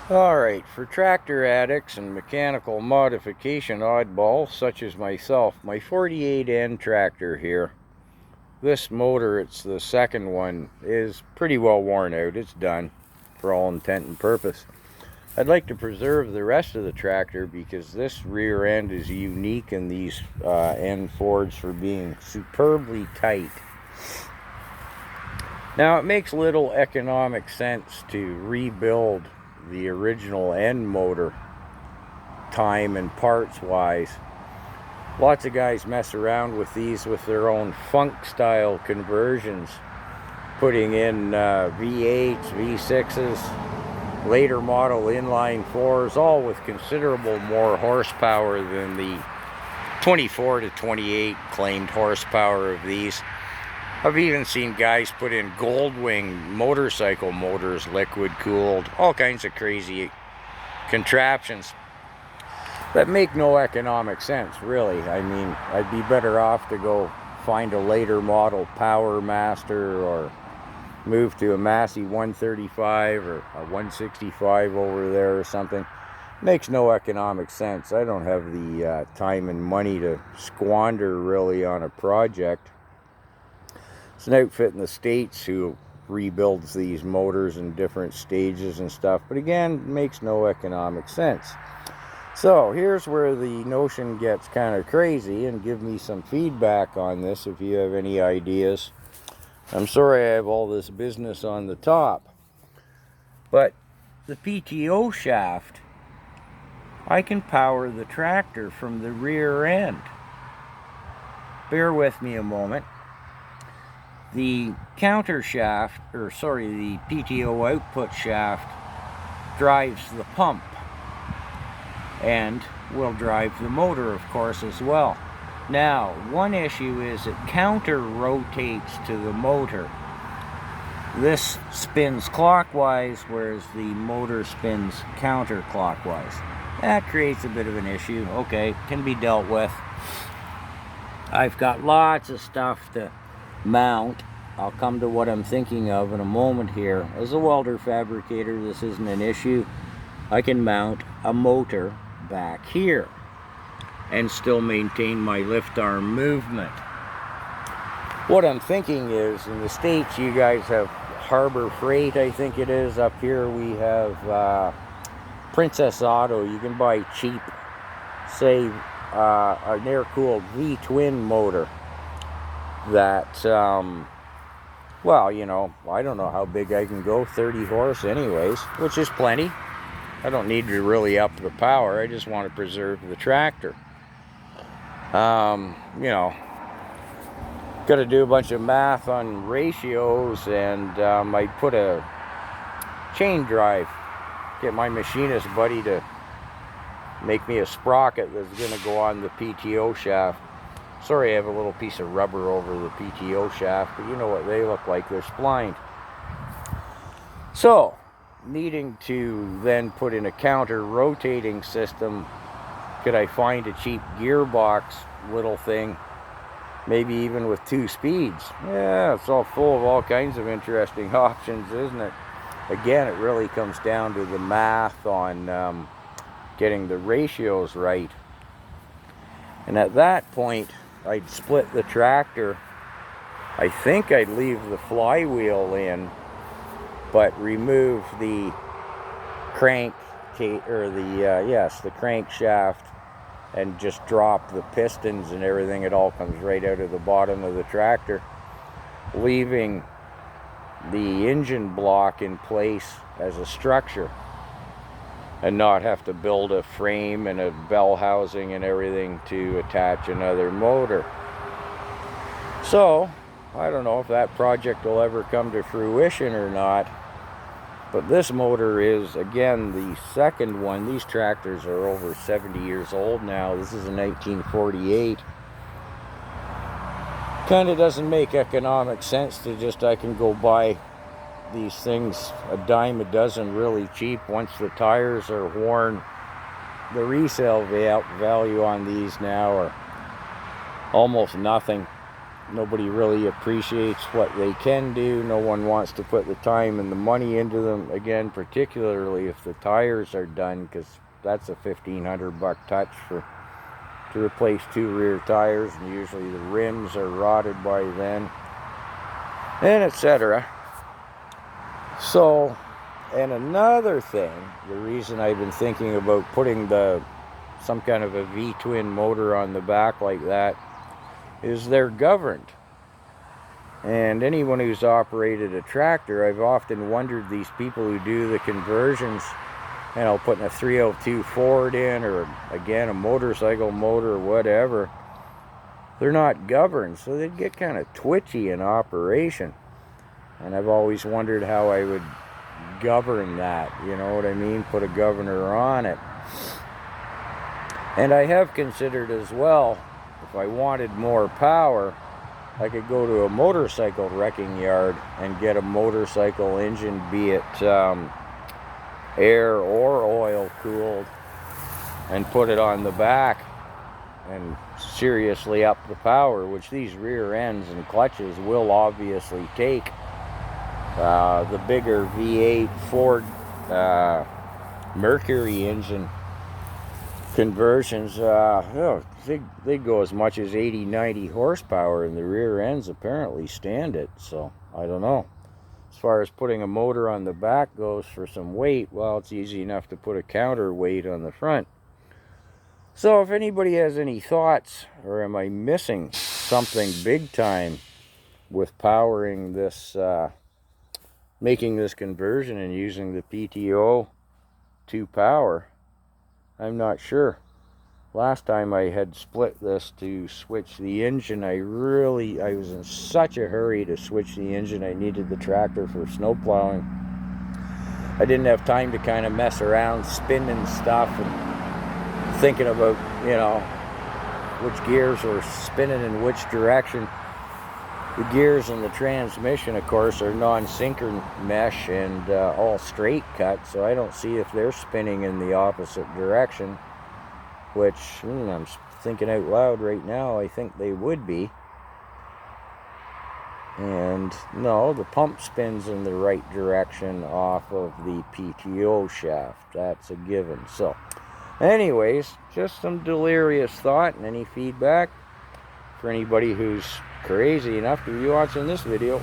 Alright, for tractor addicts and mechanical modification oddballs such as myself, my 48N tractor here, this motor, it's the second one, is pretty well worn out. It's done for all intent and purpose. I'd like to preserve the rest of the tractor because this rear end is unique in these end fords for being superbly tight. Now, it makes little economic sense to rebuild the original end motor time and parts wise. Lots of guys mess around with these with their own funk style conversions, putting in V8s, V6s, later model inline 4s, all with considerable more horsepower than the 24 to 28 claimed horsepower of these. I've even seen guys put in Goldwing motorcycle motors, liquid cooled, all kinds of crazy contraptions that make no economic sense, really. I mean, I'd be better off to go find a later model Power Master or move to a Massey 135 or a 165 over there or something. Makes no economic sense. I don't have the time and money to squander really on a project. It's an outfit in the States who rebuilds these motors in different stages and stuff, but again, makes no economic sense. So here's where the notion gets kind of crazy, and give me some feedback on this if you have any ideas. I'm sorry I have all this business on the top, but the PTO shaft, I can power the tractor from the rear end. Bear with me a moment. The counter shaft, the PTO output shaft drives the pump and will drive the motor, of course, as well. Now, one issue is it counter rotates to the motor. This spins clockwise, whereas the motor spins counterclockwise. That creates a bit of an issue. Okay, can be dealt with. I've got lots of stuff to mount. I'll come to what I'm thinking of in a moment here. As a welder fabricator, this isn't an issue. I can mount a motor back here and still maintain my lift arm movement. What I'm thinking is, in the States, you guys have Harbor Freight, I think it is. Up here we have Princess Auto. You can buy cheap, say, an air-cooled V-twin motor that, well, you know, I don't know how big I can go, 30 horse anyways, which is plenty. I don't need to really up the power. I just want to preserve the tractor. You know, got to do a bunch of math on ratios, and I put a chain drive, get my machinist buddy to make me a sprocket that's going to go on the PTO shaft. Sorry, I have a little piece of rubber over the PTO shaft, but you know what they look like. They're splined. So, needing to then put in a counter rotating system, could I find a cheap gearbox little thing, maybe even with 2 speeds? Yeah, it's all full of all kinds of interesting options, isn't it? Again, it really comes down to the math on getting the ratios right. And at that point, I'd split the tractor. I think I'd leave the flywheel in, but remove the crank the crankshaft, and just drop the pistons and everything. It all comes right out of the bottom of the tractor, leaving the engine block in place as a structure, and not have to build a frame and a bell housing and everything to attach another motor. So, I don't know if that project will ever come to fruition or not, but this motor is, again, the second one. These tractors are over 70 years old now. This is a 1948. Kind of doesn't make economic sense to just, I can go buy these things a dime a dozen really cheap once the tires are worn. The resale value on these now are almost nothing. Nobody really appreciates what they can do. No one wants to put the time and the money into them, again, particularly if the tires are done, because that's a $1,500 touch to replace 2 rear tires, and usually the rims are rotted by then, and etc. So, and another thing, the reason I've been thinking about putting some kind of a V-twin motor on the back like that is they're governed. And anyone who's operated a tractor, I've often wondered, these people who do the conversions, you know, putting a 302 Ford in, or again a motorcycle motor or whatever, they're not governed, so they get kind of twitchy in operation. And I've always wondered how I would govern that, you know what I mean, put a governor on it. And I have considered as well, if I wanted more power, I could go to a motorcycle wrecking yard and get a motorcycle engine, be it air or oil cooled, and put it on the back and seriously up the power, which these rear ends and clutches will obviously take. The bigger V8 Ford Mercury engine conversions, they go as much as 80-90 horsepower, and the rear ends apparently stand it. So I don't know. As far as putting a motor on the back goes for some weight, well, it's easy enough to put a counterweight on the front. So if anybody has any thoughts, or am I missing something big time with powering this, making this conversion and using the PTO to power, I'm not sure. Last time I had split this to switch the engine, I was in such a hurry to switch the engine. I needed the tractor for snow plowing. I didn't have time to kind of mess around spinning stuff and thinking about, you know, which gears were spinning in which direction. The gears in the transmission, of course, are non-synchron mesh and all straight cut, so I don't see if they're spinning in the opposite direction, which I'm thinking out loud right now, I think they would be. And no, the pump spins in the right direction off of the PTO shaft. That's a given. So anyways, just some delirious thought, and any feedback for anybody who's crazy enough to be watching this video,